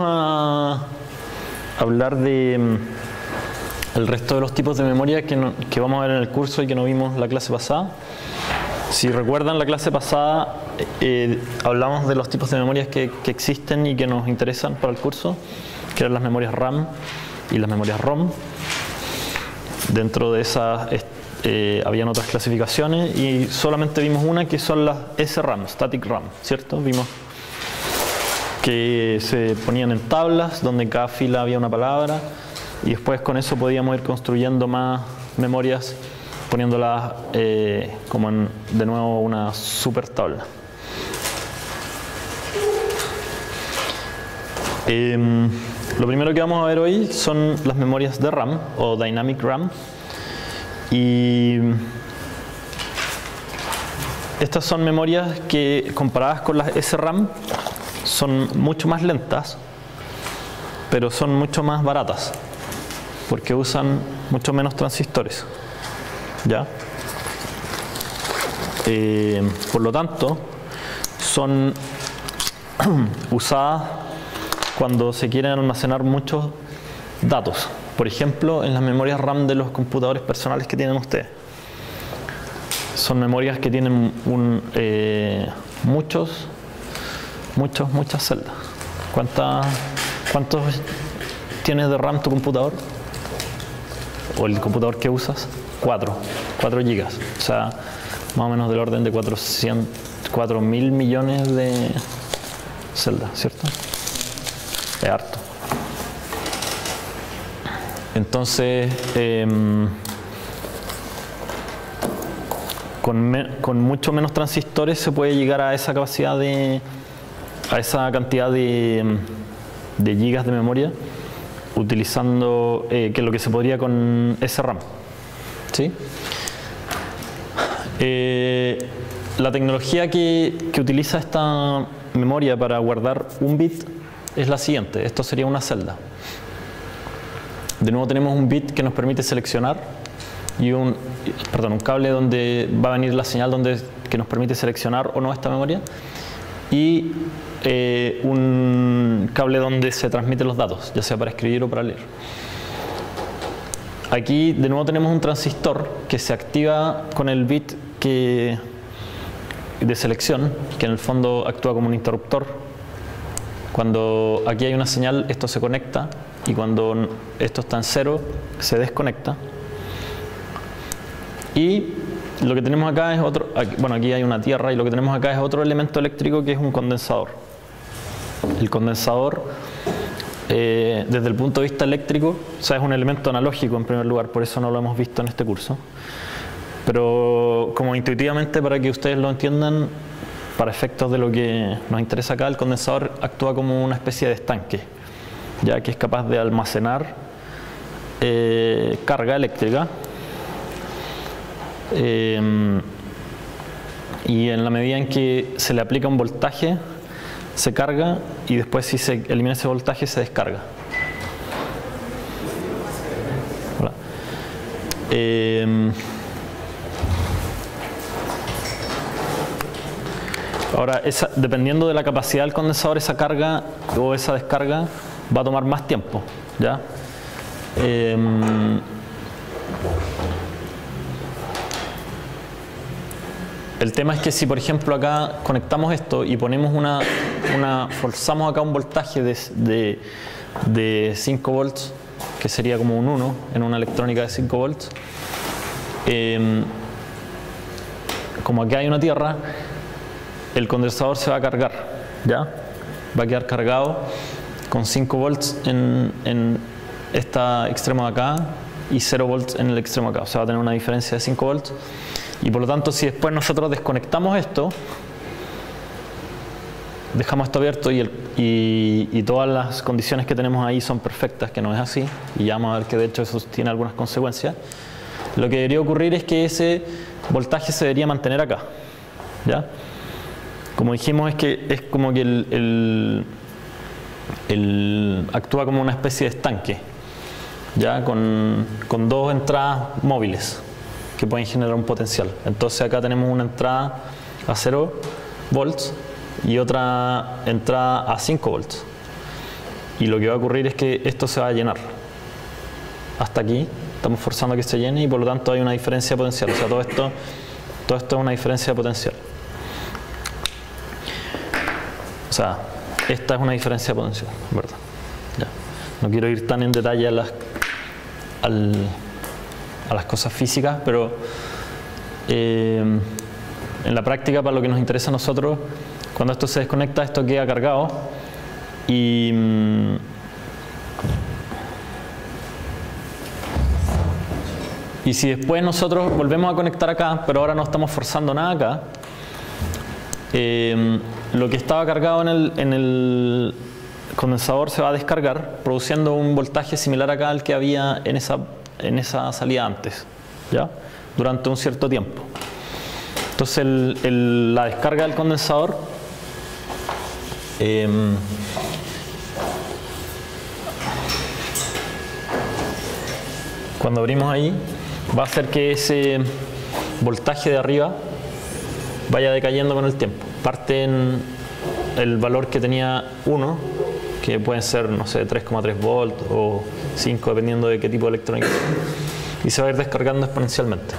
A hablar de el resto de los tipos de memoria que vamos a ver en el curso y que no vimos la clase pasada. Si recuerdan, la clase pasada hablamos de los tipos de memorias que existen y que nos interesan para el curso, que eran las memorias RAM y las memorias ROM. Dentro de esas habían otras clasificaciones y solamente vimos una, que son las SRAM, Static RAM, ¿cierto? Vimos que se ponían en tablas donde en cada fila había una palabra y después con eso podíamos ir construyendo más memorias poniéndolas como de nuevo una super tabla. Lo primero que vamos a ver hoy son las memorias de RAM o Dynamic RAM, y estas son memorias que, comparadas con las SRAM, son mucho más lentas, pero son mucho más baratas porque usan mucho menos transistores, ¿ya? Por lo tanto, son usadas cuando se quieren almacenar muchos datos. Por ejemplo, en las memorias RAM de los computadores personales que tienen ustedes. Son memorias que tienen muchas celdas. ¿Cuántos tienes de RAM tu computador? ¿O el computador que usas? 4 gigas. O sea, más o menos del orden de 4.000 millones de celdas, ¿cierto? Es harto. Entonces, con mucho menos transistores se puede llegar a esa capacidad a esa cantidad de gigas de memoria utilizando que lo que se podría con SRAM, ¿sí? La tecnología que utiliza esta memoria para guardar un bit es la siguiente. Esto sería una celda. De nuevo tenemos un bit que nos permite seleccionar y un cable donde va a venir la señal que nos permite seleccionar o no esta memoria, y un cable donde se transmiten los datos, ya sea para escribir o para leer. Aquí de nuevo tenemos un transistor que se activa con el bit de selección, que en el fondo actúa como un interruptor. Cuando aquí hay una señal, esto se conecta, y cuando esto está en cero, se desconecta. Y lo que tenemos acá es otro, bueno, aquí hay una tierra, y lo que tenemos acá es otro elemento eléctrico que es un condensador. El condensador, desde el punto de vista eléctrico, o sea, es un elemento analógico en primer lugar, por eso no lo hemos visto en este curso. Pero como intuitivamente, para que ustedes lo entiendan, para efectos de lo que nos interesa acá, el condensador actúa como una especie de estanque, ya que es capaz de almacenar carga eléctrica, y en la medida en que se le aplica un voltaje se carga, y después si se elimina ese voltaje se descarga. Ahora, dependiendo de la capacidad del condensador, esa carga o esa descarga va a tomar más tiempo, ¿ya? El tema es que si, por ejemplo, acá conectamos esto y ponemos forzamos acá un voltaje de 5 volts, que sería como un 1 en una electrónica de 5 volts, como aquí hay una tierra, el condensador se va a cargar, ¿ya? Va a quedar cargado con 5 volts en este extremo de acá y 0 volts en el extremo de acá. O sea, va a tener una diferencia de 5 volts. Y por lo tanto, si después nosotros desconectamos esto, dejamos esto abierto y todas las condiciones que tenemos ahí son perfectas, que no es así, y ya vamos a ver que de hecho eso tiene algunas consecuencias, lo que debería ocurrir es que ese voltaje se debería mantener acá, ¿ya? Como dijimos, es como que actúa como una especie de estanque, ¿ya? Con dos entradas móviles que pueden generar un potencial. Entonces acá tenemos una entrada a 0 volts y otra entrada a 5 volts. y lo que va a ocurrir es que esto se va a llenar. Hasta aquí estamos forzando a que se llene y por lo tanto hay una diferencia potencial. O sea, todo esto es una diferencia potencial. O sea, esta es una diferencia potencial, ¿verdad? Ya. No quiero ir tan en detalle a las cosas físicas, pero en la práctica, para lo que nos interesa a nosotros, cuando esto se desconecta, esto queda cargado y si después nosotros volvemos a conectar acá, pero ahora no estamos forzando nada acá, lo que estaba cargado en el condensador se va a descargar, produciendo un voltaje similar acá al que había en esa salida antes, ¿ya? Durante un cierto tiempo. Entonces la descarga del condensador cuando abrimos ahí va a hacer que ese voltaje de arriba vaya decayendo con el tiempo. Parte en el valor que tenía 1, que pueden ser, no sé, 3,3 volt o 5, dependiendo de qué tipo de electrónica, y se va a ir descargando exponencialmente.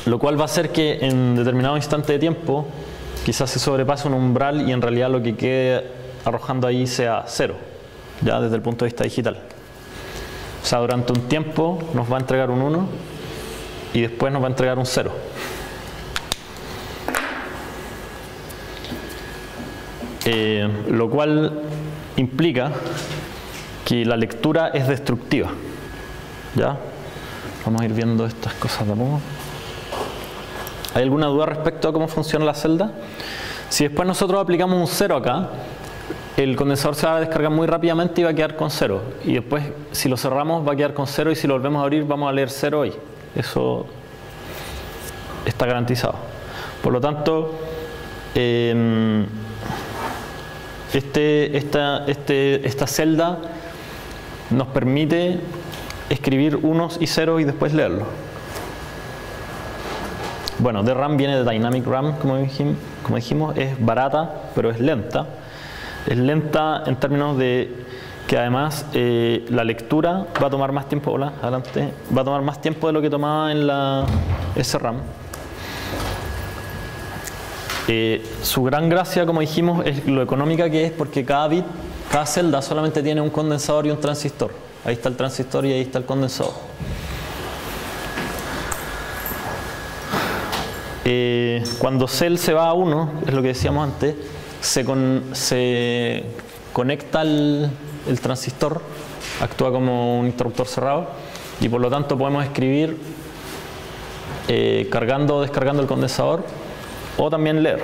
Lo cual va a hacer que en determinado instante de tiempo quizás se sobrepase un umbral y en realidad lo que quede arrojando ahí sea 0, ya desde el punto de vista digital. O sea, durante un tiempo nos va a entregar un 1 y después nos va a entregar un 0. Lo cual implica que la lectura es destructiva. ¿Ya? Vamos a ir viendo estas cosas de a poco. ¿Hay alguna duda respecto a cómo funciona la celda? Si después nosotros aplicamos un 0 acá, el condensador se va a descargar muy rápidamente y va a quedar con 0. Y después, si lo cerramos, va a quedar con 0 y si lo volvemos a abrir, vamos a leer 0 ahí. Eso está garantizado. Por lo tanto, esta celda nos permite escribir unos y ceros y después leerlo. Bueno, DRAM viene de Dynamic RAM, como dijimos, es barata, pero es lenta. Es lenta en términos de que además la lectura va a tomar más tiempo, adelante, va a tomar más tiempo de lo que tomaba en la SRAM. Su gran gracia, como dijimos, es lo económica que es, porque cada bit, cada celda solamente tiene un condensador y un transistor. Ahí está el transistor y ahí está el condensador. Cuando cell se va a 1, es lo que decíamos antes, se conecta el transistor, actúa como un interruptor cerrado y por lo tanto podemos escribir cargando o descargando el condensador o también leer.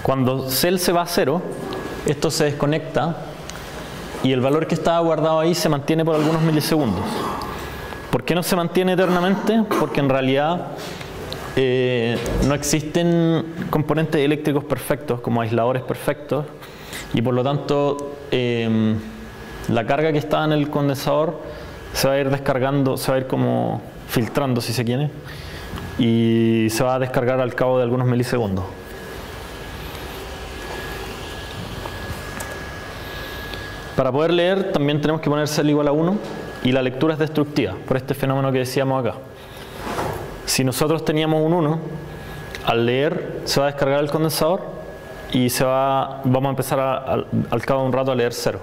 Cuando cell se va a 0, esto se desconecta y el valor que estaba guardado ahí se mantiene por algunos milisegundos. ¿Por qué no se mantiene eternamente? Porque en realidad no existen componentes eléctricos perfectos como aisladores perfectos y por lo tanto la carga que estaba en el condensador se va a ir descargando, se va a ir como filtrando si se quiere y se va a descargar al cabo de algunos milisegundos. Para poder leer también tenemos que poner cell igual a 1 y la lectura es destructiva por este fenómeno que decíamos acá. Si nosotros teníamos un 1, al leer se va a descargar el condensador y vamos a empezar al cabo de un rato a leer 0.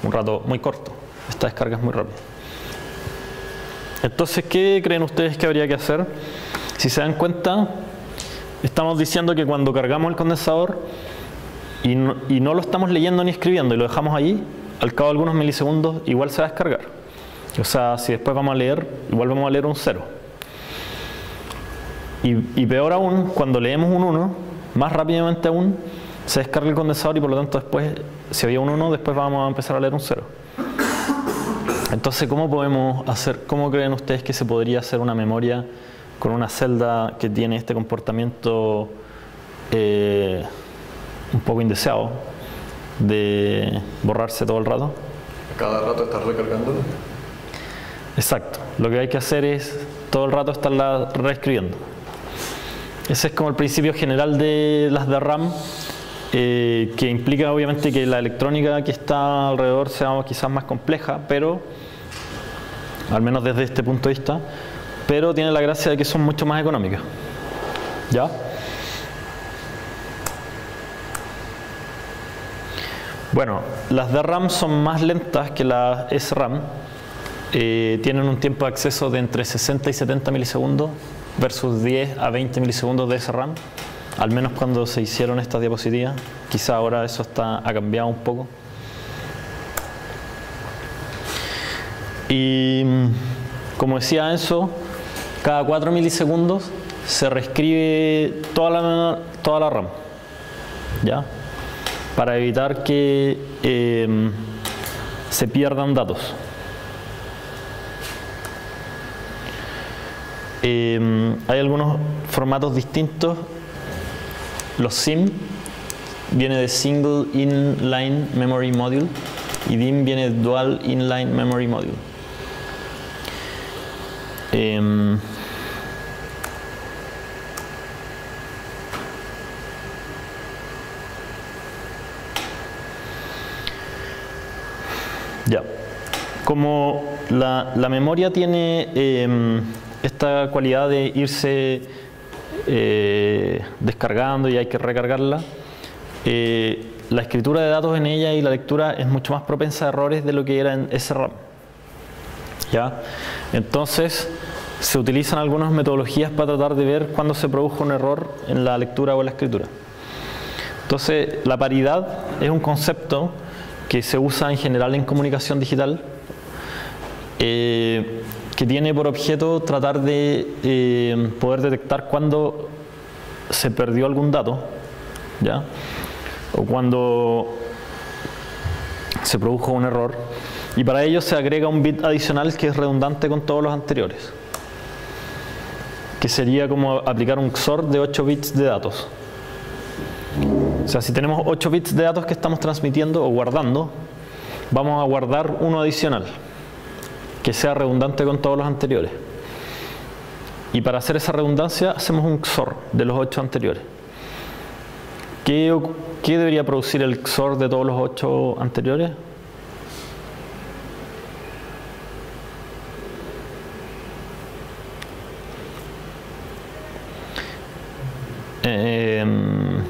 Un rato muy corto. Esta descarga es muy rápida. Entonces, ¿qué creen ustedes que habría que hacer? Si se dan cuenta, estamos diciendo que cuando cargamos el condensador y no lo estamos leyendo ni escribiendo y lo dejamos allí, al cabo de algunos milisegundos igual se va a descargar. O sea, si después vamos a leer, igual vamos a leer un 0. Y peor aún, cuando leemos un 1, más rápidamente aún, se descarga el condensador y por lo tanto después, si había un 1, después vamos a empezar a leer un 0. Entonces, ¿cómo creen ustedes que se podría hacer una memoria con una celda que tiene este comportamiento un poco indeseado de borrarse todo el rato? Cada rato estar recargándolo. Exacto. Lo que hay que hacer es todo el rato estarla reescribiendo. Ese es como el principio general de las de RAM, que implica obviamente que la electrónica que está alrededor sea quizás más compleja, pero, al menos desde este punto de vista, pero tiene la gracia de que son mucho más económicas. ¿Ya? Bueno, las DRAM son más lentas que las SRAM. Tienen un tiempo de acceso de entre 60 y 70 milisegundos versus 10 a 20 milisegundos de SRAM, al menos cuando se hicieron estas diapositivas. Quizá ahora eso ha cambiado un poco. Y como decía Enzo, cada 4 milisegundos se reescribe toda la RAM, ¿ya? Para evitar que se pierdan datos. Hay algunos formatos distintos. Los SIM viene de Single Inline Memory Module y DIMM viene de Dual Inline Memory Module. Ya, como la memoria tiene esta cualidad de irse descargando y hay que recargarla, la escritura de datos en ella y la lectura es mucho más propensa a errores de lo que era en SRAM. ¿Ya? Entonces se utilizan algunas metodologías para tratar de ver cuándo se produjo un error en la lectura o en la escritura. Entonces la paridad es un concepto que se usa en general en comunicación digital, que tiene por objeto tratar de poder detectar cuándo se perdió algún dato, ¿ya? O cuando se produjo un error, y para ello se agrega un bit adicional que es redundante con todos los anteriores, que sería como aplicar un XOR de 8 bits de datos. O sea, si tenemos 8 bits de datos que estamos transmitiendo o guardando, vamos a guardar uno adicional que sea redundante con todos los anteriores. Y para hacer esa redundancia hacemos un XOR de los 8 anteriores. ¿Qué debería producir el XOR de todos los 8 anteriores?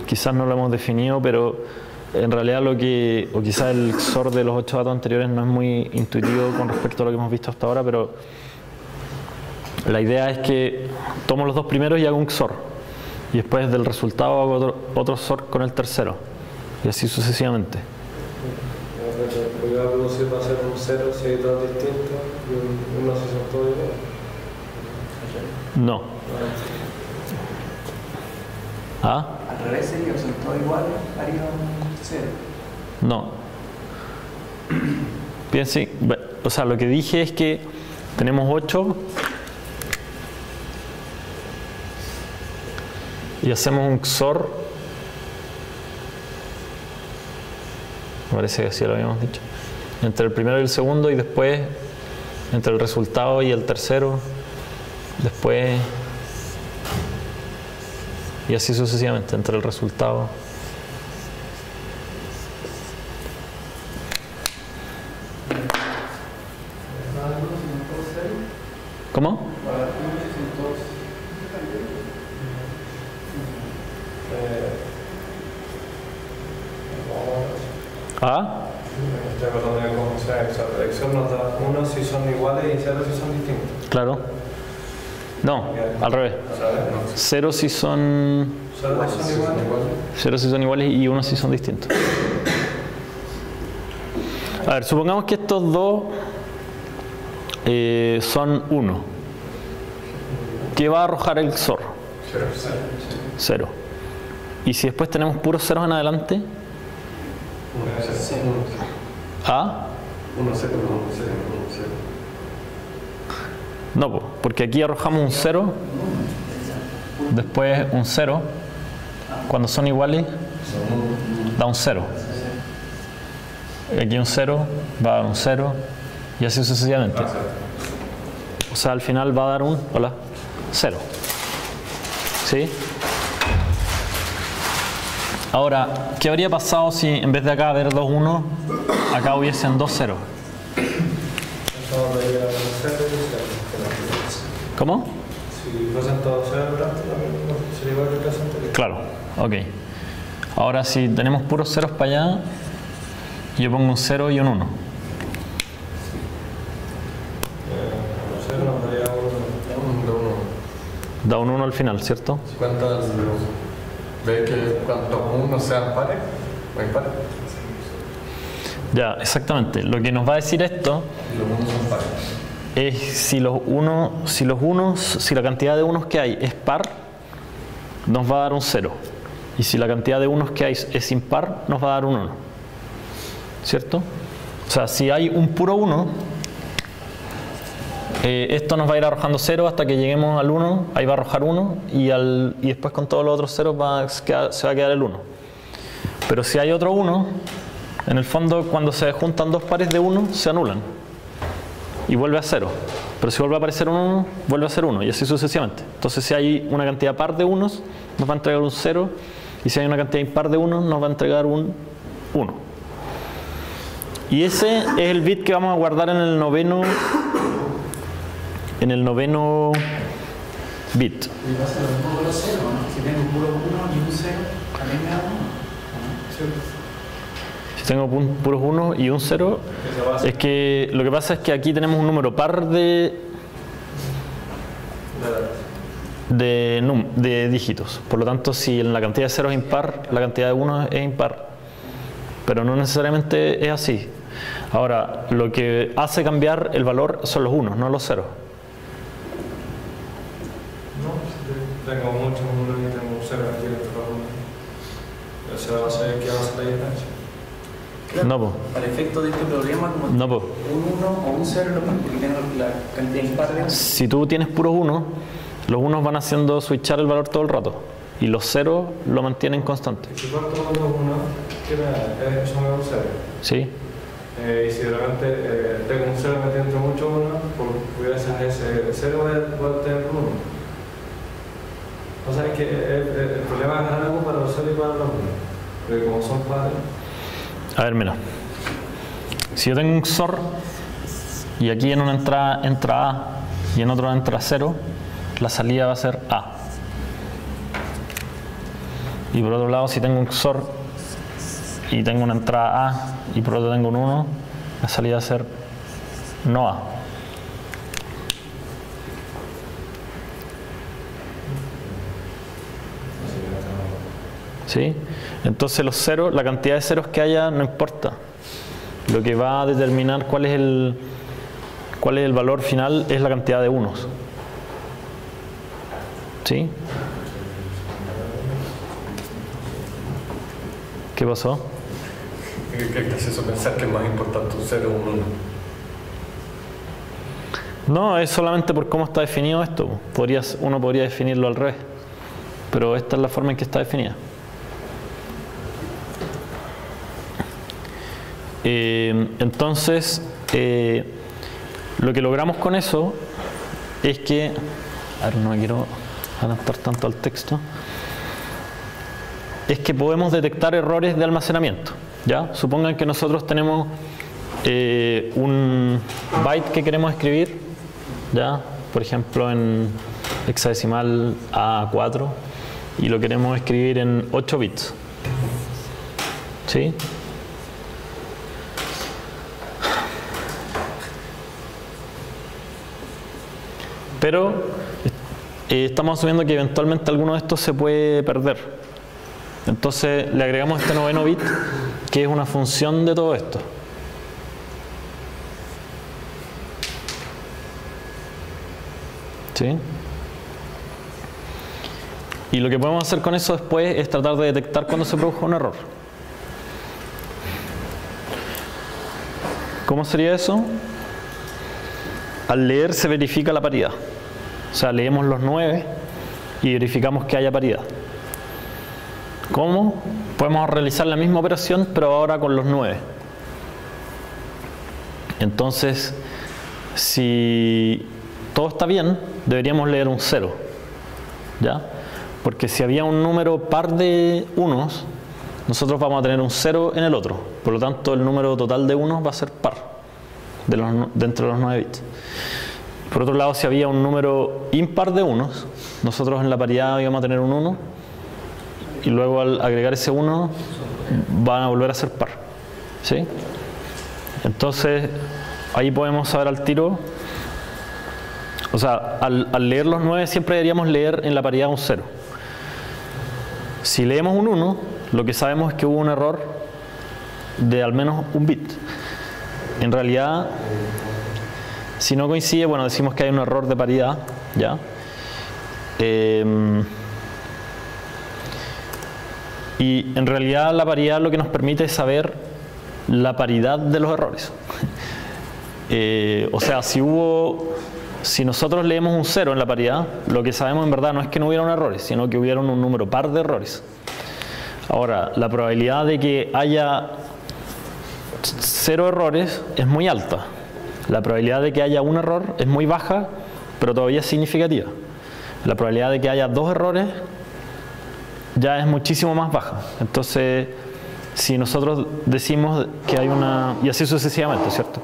Quizás no lo hemos definido, pero en realidad o quizás el XOR de los 8 datos anteriores no es muy intuitivo con respecto a lo que hemos visto hasta ahora, pero la idea es que tomo los dos primeros y hago un XOR, y después del resultado hago otro XOR con el tercero, y así sucesivamente. Lo que va a producir va a ser un 0 si hay datos distintos y un 1 si son todos iguales. No. ¿Ah? Al revés sería, son todos iguales, haría un 0. No. Bien, sí. O sea, lo que dije es que tenemos 8 y hacemos un XOR. Me parece que así lo habíamos dicho. Entre el primero y el segundo, y después entre el resultado y el tercero. Después. Y así sucesivamente, entre el resultado. ¿Cómo? ¿Ah? Estoy acordando de cómo sea el XOR nos da 1 si son iguales y 0 si son distintos. Claro. No, al revés. 0 si son... 0 si son iguales y 1 si son distintos. A ver, supongamos que estos dos son 1. ¿Qué va a arrojar el XOR? 0. Y si después tenemos puros ceros en adelante, ¿ah? 1, 0, 1, 0, 1, 0. No, porque aquí arrojamos un 0, después un 0, cuando son iguales da un 0. Aquí un 0 va a dar un 0 y así sucesivamente. O sea, al final va a dar un 0. ¿Sí? Ahora, ¿qué habría pasado si en vez de acá haber 2 1, acá hubiesen 2 0? ¿Cómo? Si fuesen todos 0 también sería igual que el caso anterior. Claro, ok. Ahora si tenemos puros ceros para allá, yo pongo un 0 y un 1. 0 nos daría 1. Da un 1 al final, ¿cierto? ¿Cuántas ve que cuantos unos sean pares o impares? Ya, exactamente. Lo que nos va a decir esto Y los unos son pares. es si la cantidad de unos que hay es par, nos va a dar un 0. Y si la cantidad de unos que hay es impar, nos va a dar un 1. ¿Cierto? O sea, si hay un puro 1, esto nos va a ir arrojando 0 hasta que lleguemos al 1, ahí va a arrojar 1 y después con todos los otros ceros se va a quedar el 1. Pero si hay otro 1, en el fondo cuando se juntan dos pares de 1 se anulan y vuelve a 0. Pero si vuelve a aparecer un 1, vuelve a ser 1 y así sucesivamente. Entonces si hay una cantidad par de 1, nos va a entregar un 0 y si hay una cantidad impar de 1, nos va a entregar un 1. Y ese es el bit que vamos a guardar en el noveno bit. Y pasa lo mismo con los ceros, ¿no? Si tengo puro 1 y un 0, también me da 1. Si tengo puros 1 y un 0, es que lo que pasa es que aquí tenemos un número par de dígitos. Por lo tanto, si en la cantidad de 0 es impar, la cantidad de 1 es impar. Pero no necesariamente es así. Ahora, lo que hace cambiar el valor son los 1, no los 0. No, tengo muchos 1 y tengo 0 aquí dentro de 1. Ese va a ser que va a ser la diferencia. Claro, No, po. para efecto de este problema, como No, po. un 1 o un 0, porque tengo la cantidad impar de 1. Si tú tienes puros 1, los 1 van haciendo switchar el valor todo el rato. Y los 0 lo mantienen constante. Y si parto con 2 1, ¿qué me da? Eso me da un 0. ¿Sí? Y si de repente tengo un 0 metido entre muchos 1, pues gracias a ese 0 voy a tener un 1. O sea, es que el problema es ganar algo para los 0 y para los 1. Porque como son pares. A ver, mira. Si yo tengo un XOR y aquí en una entrada entra A y en otra entra 0, la salida va a ser A. Y por otro lado, si tengo un XOR y tengo una entrada A y por otro tengo un 1, la salida va a ser no A. ¿Sí? Entonces los ceros, la cantidad de ceros que haya no importa. Lo que va a determinar cuál es el valor final es la cantidad de unos. ¿Sí? ¿Qué pasó? ¿Qué es eso? Pensar que es más importante un 0 o un 1. No, es solamente por cómo está definido esto. Uno podría definirlo al revés, pero esta es la forma en que está definida. Entonces, lo que logramos con eso es que, a ver, no me quiero adelantar tanto al texto, es que podemos detectar errores de almacenamiento. ¿Ya? Supongan que nosotros tenemos un byte que queremos escribir, ¿ya? Por ejemplo en hexadecimal A4 y lo queremos escribir en 8 bits. ¿Sí? Pero estamos asumiendo que eventualmente alguno de estos se puede perder. Entonces le agregamos este noveno bit, que es una función de todo esto. ¿Sí? Y lo que podemos hacer con eso después es tratar de detectar cuando se produjo un error. ¿Cómo sería eso? Al leer se verifica la paridad. O sea, leemos los 9 y verificamos que haya paridad. ¿Cómo? Podemos realizar la misma operación, pero ahora con los 9. Entonces, si todo está bien, deberíamos leer un 0. ¿Ya? Porque si había un número par de unos, nosotros vamos a tener un 0 en el otro. Por lo tanto, el número total de unos va a ser par dentro de los 9 bits. Por otro lado, si había un número impar de unos, nosotros en la paridad íbamos a tener un 1 y luego al agregar ese 1 van a volver a ser par. ¿Sí? Entonces, ahí podemos saber al tiro. O sea, al leer los 9 siempre deberíamos leer en la paridad un 0. Si leemos un 1, lo que sabemos es que hubo un error de al menos un bit. En realidad, si no coincide, bueno, decimos que hay un error de paridad, ¿ya? Y en realidad la paridad lo que nos permite es saber la paridad de los errores. O sea, si nosotros leemos un 0 en la paridad, lo que sabemos en verdad no es que no hubieran errores, sino que hubieron un número par de errores. Ahora, la probabilidad de que haya 0 errores es muy alta. La probabilidad de que haya un error es muy baja, pero todavía es significativa. La probabilidad de que haya 2 errores ya es muchísimo más baja. Entonces, si nosotros decimos que hay una... y así sucesivamente, ¿cierto?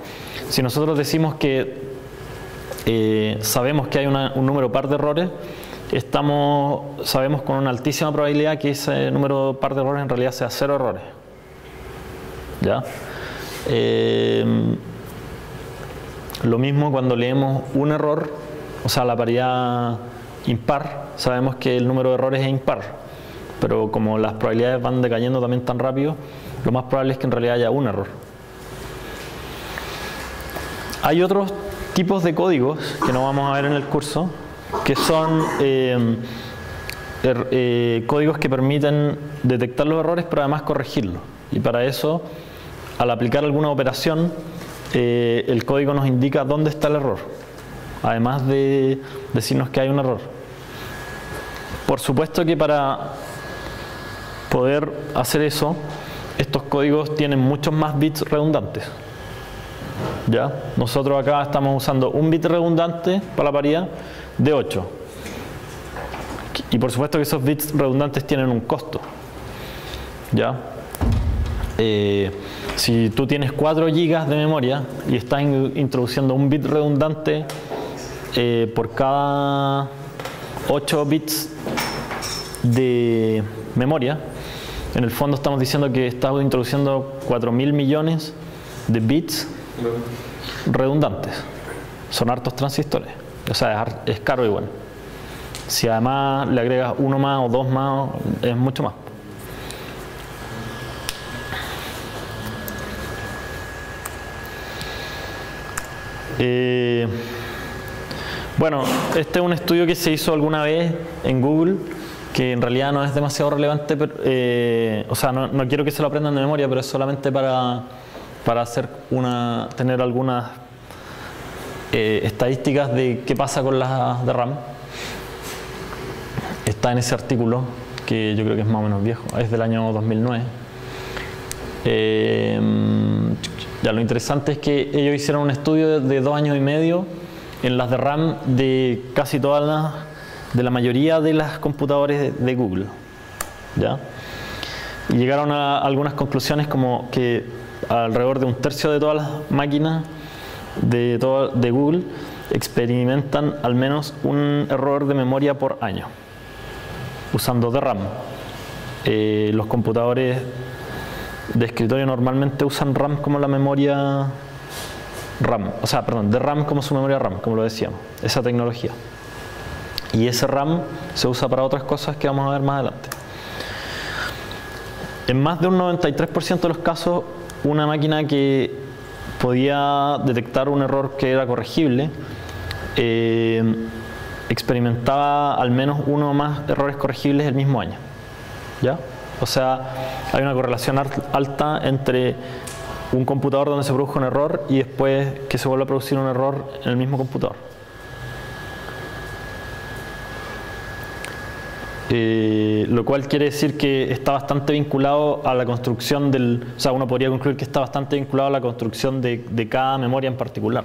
Si nosotros decimos que sabemos que hay un número par de errores, sabemos con una altísima probabilidad que ese número par de errores en realidad sea 0 errores. ¿Ya? Lo mismo cuando leemos un error, o sea, la paridad impar, sabemos que el número de errores es impar, pero como las probabilidades van decayendo también tan rápido, lo más probable es que en realidad haya un error. Hay otros tipos de códigos que no vamos a ver en el curso, que son códigos que permiten detectar los errores pero además corregirlos. Y para eso, al aplicar alguna operación, el código nos indica dónde está el error, además de decirnos que hay un error. Por supuesto que para poder hacer eso, estos códigos tienen muchos más bits redundantes. ¿Ya? Nosotros acá estamos usando un bit redundante para la paridad de 8. Y por supuesto que esos bits redundantes tienen un costo. ¿Ya? Si tú tienes 4 GB de memoria y estás introduciendo un bit redundante por cada 8 bits de memoria, en el fondo estamos diciendo que estás introduciendo 4.000 millones de bits redundantes. Son hartos transistores, o sea, es caro igual. Si además le agregas uno más o dos más, es mucho más. Bueno, este es un estudio que se hizo alguna vez en Google, que en realidad no es demasiado relevante, pero, o sea, no quiero que se lo aprendan de memoria, pero es solamente para tener algunas estadísticas de qué pasa con las de RAM. Está en ese artículo, que yo creo que es más o menos viejo, es del año 2009. Ya, lo interesante es que ellos hicieron un estudio de 2 años y medio en las de RAM de casi todas de la mayoría de las computadores de Google. ¿Ya? Y llegaron a algunas conclusiones como que alrededor de 1/3 de todas las máquinas de Google experimentan al menos un error de memoria por año usando de RAM. Los computadores de escritorio normalmente usan RAM como la memoria RAM, o sea, perdón, de RAM como su memoria RAM, como lo decíamos, esa tecnología. Y ese RAM se usa para otras cosas que vamos a ver más adelante. En más de un 93% de los casos, una máquina que podía detectar un error que era corregible experimentaba al menos uno o más errores corregibles el mismo año. ¿Ya? O sea, hay una correlación alta entre un computador donde se produjo un error y después que se vuelve a producir un error en el mismo computador. Lo cual quiere decir que está bastante vinculado a la construcción o sea, uno podría concluir que está bastante vinculado a la construcción de cada memoria en particular.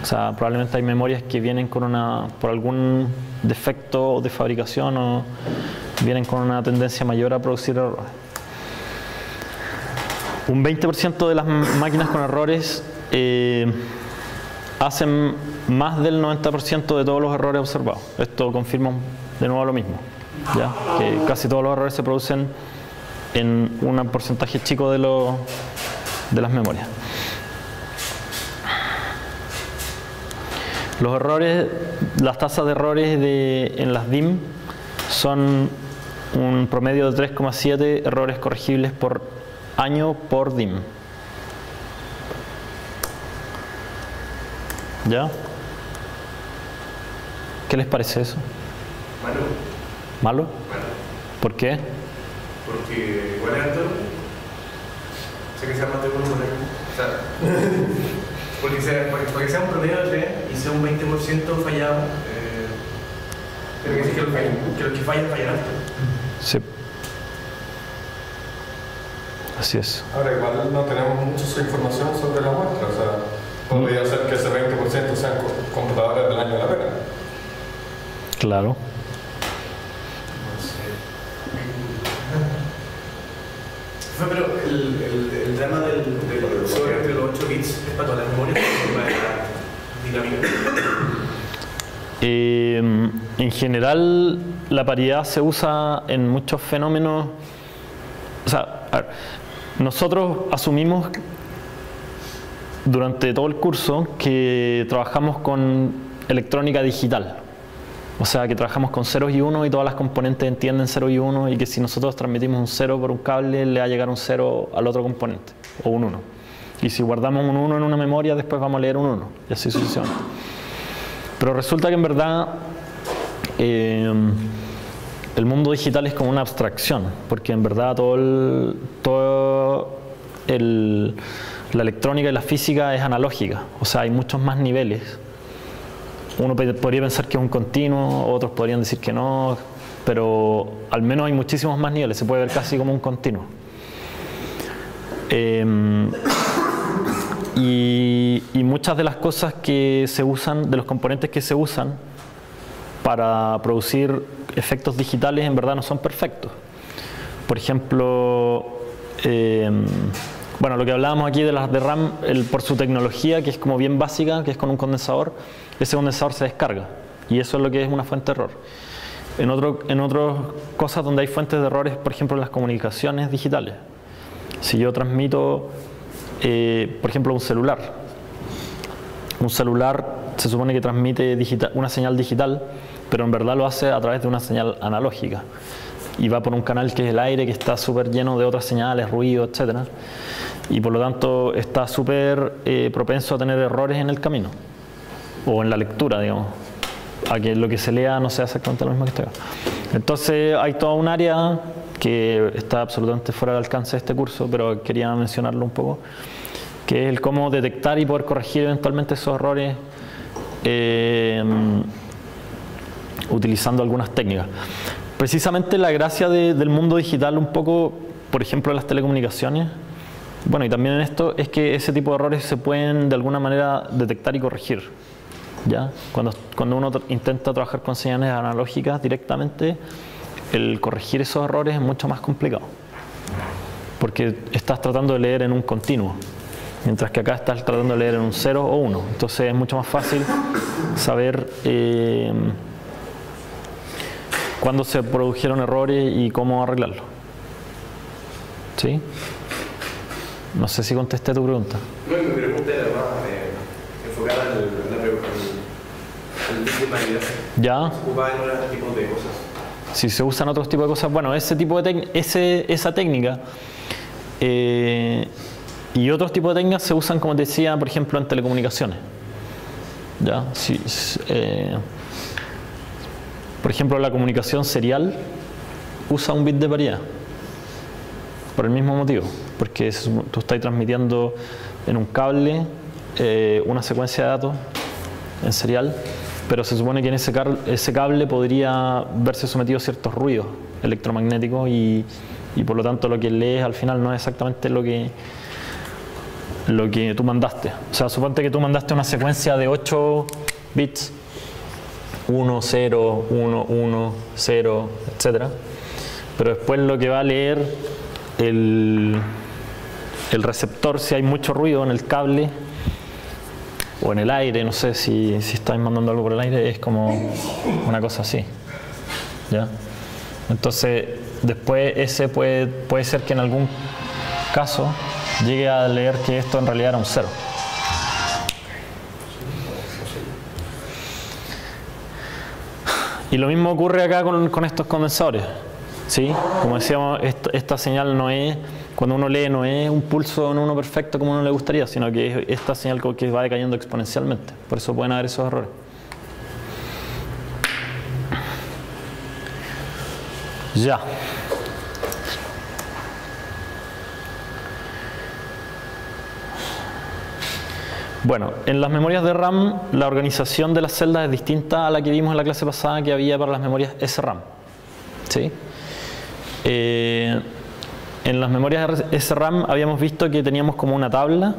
sea, probablemente hay memorias que vienen con por algún defecto de fabricación o vienen con una tendencia mayor a producir errores. Un 20% de las máquinas con errores hacen más del 90% de todos los errores observados. Esto confirma de nuevo lo mismo, ¿ya? Que casi todos los errores se producen en un porcentaje chico de las memorias. Los errores, las tasas de errores en las DIMM son un promedio de 3,7 errores corregibles por año por DIMM. ¿Ya? ¿Qué les parece eso? Malo. ¿Malo? Malo. ¿Por qué? Porque igual es alto. Sé que sea más de uno, o sea, porque sea un promedio de 3 y sea un 20% fallado, tiene que decir que los que fallan alto. Sí. Así es. Ahora, igual no tenemos mucha información sobre la muestra, o sea, podría ser que ese 20% sean computadoras del año de la pena. Claro. No sé. Pero el drama del sobre entre los 8 bits es para todas las memorias, o para la dinámica. En general, la paridad se usa en muchos fenómenos. O sea, a ver, nosotros asumimos durante todo el curso que trabajamos con electrónica digital. O sea, que trabajamos con ceros y unos y todas las componentes entienden 0 y 1 y que si nosotros transmitimos un 0 por un cable le va a llegar un 0 al otro componente, o un 1. Y si guardamos un 1 en una memoria, después vamos a leer un 1 y así sucesivamente. Pero resulta que en verdad el mundo digital es como una abstracción, porque en verdad la electrónica y la física es analógica, o sea, hay muchos más niveles. Uno podría pensar que es un continuo, otros podrían decir que no, pero al menos hay muchísimos más niveles, se puede ver casi como un continuo. Y muchas de las cosas que se usan, de los componentes que se usan para producir efectos digitales en verdad no son perfectos. Por ejemplo, bueno, lo que hablábamos aquí de las de RAM, por su tecnología, que es como bien básica, que es con un condensador, ese condensador se descarga y eso es lo que es una fuente de error. En otras cosas donde hay fuentes de errores, por ejemplo en las comunicaciones digitales. Si yo transmito, por ejemplo, un celular se supone que transmite una señal digital, pero en verdad lo hace a través de una señal analógica y va por un canal que es el aire, que está súper lleno de otras señales, ruido, etc. Y por lo tanto está súper propenso a tener errores en el camino o en la lectura, digamos, a que lo que se lea no sea exactamente lo mismo que está acá. Entonces hay toda un área que está absolutamente fuera del alcance de este curso, pero quería mencionarlo un poco, que es el cómo detectar y poder corregir eventualmente esos errores utilizando algunas técnicas. Precisamente la gracia del mundo digital un poco, por ejemplo en las telecomunicaciones, bueno, y también en esto, es que ese tipo de errores se pueden de alguna manera detectar y corregir, ¿ya? Cuando uno intenta trabajar con señales analógicas directamente, el corregir esos errores es mucho más complicado, porque estás tratando de leer en un continuo, mientras que acá estás tratando de leer en un 0 o 1, entonces es mucho más fácil saber cuándo se produjeron errores y cómo arreglarlo. ¿Sí? No sé si contesté tu pregunta. No, mi pregunta era más enfocada en el tipo de calidad. ¿Ya? Se ocupa en otros tipos de cosas. Si se usan otros tipos de cosas, bueno, esa técnica y otros tipos de técnicas se usan, como te decía, por ejemplo, en telecomunicaciones. ¿Ya? Por ejemplo, la comunicación serial usa un bit de paridad. Por el mismo motivo, porque tú estás transmitiendo en un cable una secuencia de datos en serial, pero se supone que en ese cable podría verse sometido a ciertos ruidos electromagnéticos y por lo tanto lo que lees al final no es exactamente lo que lo que tú mandaste. O sea, suponte que tú mandaste una secuencia de 8 bits, 1, 0, 1, 1, 0, etc. Pero después lo que va a leer el receptor, si hay mucho ruido en el cable o en el aire, no sé si estáis mandando algo por el aire, es como una cosa así, ¿ya? Entonces después ese puede ser que en algún caso llegue a leer que esto en realidad era un 0. Y lo mismo ocurre acá con estos condensadores, ¿sí? Como decíamos, esta señal no es, cuando uno lee, no es un pulso en uno perfecto como uno le gustaría, sino que es esta señal que va decayendo exponencialmente. Por eso pueden haber esos errores. Ya. Bueno, en las memorias de RAM la organización de las celdas es distinta a la que vimos en la clase pasada que había para las memorias SRAM, ¿sí? En las memorias SRAM habíamos visto que teníamos como una tabla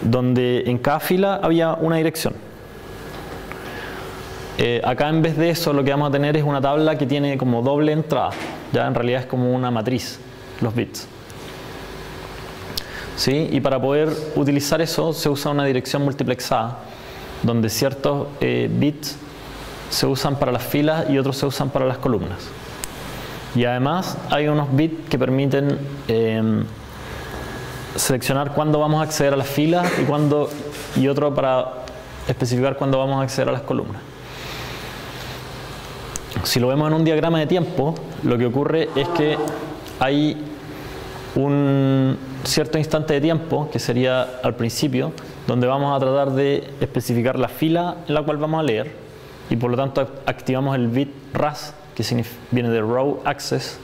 donde en cada fila había una dirección. Acá en vez de eso lo que vamos a tener es una tabla que tiene como doble entrada, ya en realidad es como una matriz, los bits. ¿Sí? Y para poder utilizar eso se usa una dirección multiplexada, donde ciertos bits se usan para las filas y otros se usan para las columnas. Y además hay unos bits que permiten seleccionar cuándo vamos a acceder a las filas y otro para especificar cuándo vamos a acceder a las columnas. Si lo vemos en un diagrama de tiempo, lo que ocurre es que hay un cierto instante de tiempo, que sería al principio, donde vamos a tratar de especificar la fila en la cual vamos a leer y por lo tanto activamos el bit RAS, que viene de Row Access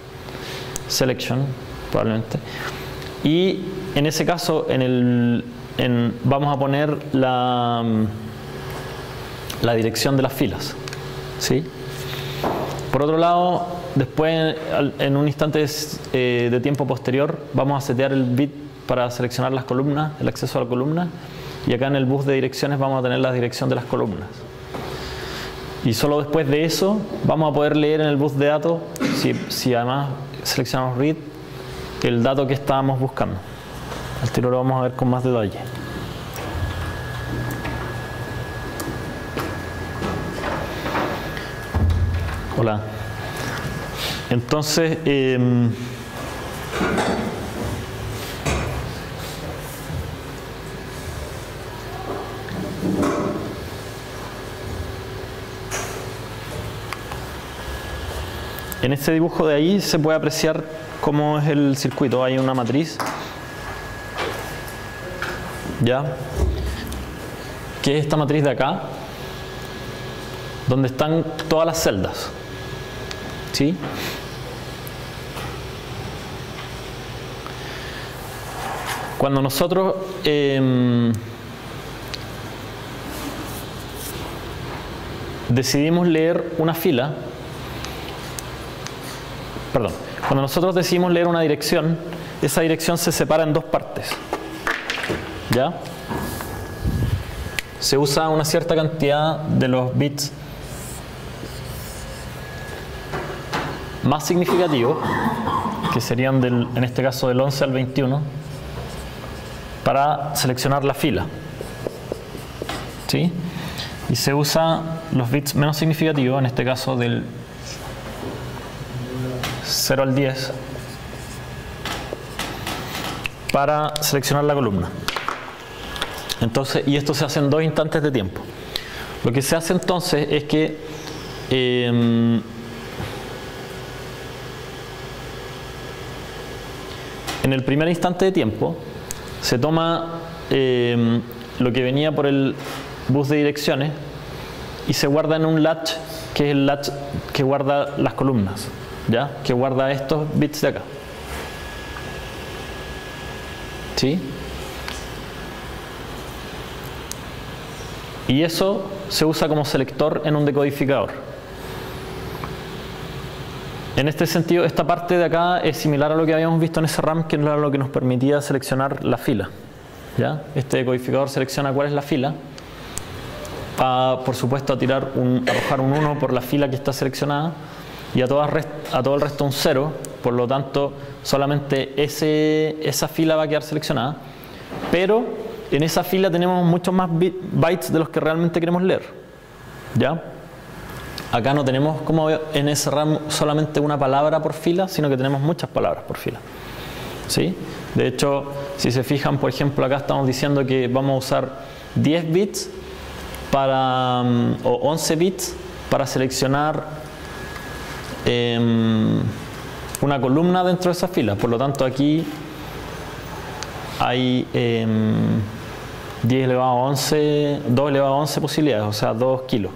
Selection, probablemente. Y en ese caso vamos a poner la dirección de las filas, ¿sí? Por otro lado, después en un instante de tiempo posterior vamos a setear el bit para seleccionar las columnas, el acceso a la columna, y acá en el bus de direcciones vamos a tener la dirección de las columnas. Y solo después de eso vamos a poder leer en el bus de datos, si además seleccionamos read, el dato que estábamos buscando. Al tiro lo vamos a ver con más detalle. Hola. Entonces, en este dibujo de ahí se puede apreciar cómo es el circuito. Hay una matriz, ¿ya? Que es esta matriz de acá, donde están todas las celdas, ¿sí? Cuando nosotros decidimos leer una fila, cuando nosotros decidimos leer una dirección, esa dirección se separa en dos partes, ¿ya? Se usa una cierta cantidad de los bits más significativos, que serían en este caso del 11 al 21, para seleccionar la fila, ¿sí? Y se usa los bits menos significativos, en este caso del 0 al 10, para seleccionar la columna. Entonces, y esto se hace en dos instantes de tiempo. Lo que se hace entonces es que en el primer instante de tiempo se toma lo que venía por el bus de direcciones y se guarda en un latch, que es el latch que guarda las columnas, ¿ya? Que guarda estos bits de acá, ¿sí? Y eso se usa como selector en un decodificador. En este sentido, esta parte de acá es similar a lo que habíamos visto en SRAM, que era lo que nos permitía seleccionar la fila, ¿ya? Este decodificador selecciona cuál es la fila. Va, por supuesto, a arrojar un 1 por la fila que está seleccionada y a todo el resto un 0. Por lo tanto, solamente esa fila va a quedar seleccionada. Pero en esa fila tenemos muchos más bytes de los que realmente queremos leer, ¿ya? Acá no tenemos, como en SRAM, solamente una palabra por fila, sino que tenemos muchas palabras por fila, ¿sí? De hecho, si se fijan, por ejemplo, acá estamos diciendo que vamos a usar 10 bits o 11 bits para seleccionar una columna dentro de esa fila. Por lo tanto, aquí hay 10 elevado a 11, 2 elevado a 11 posibilidades, o sea, 2 kilos.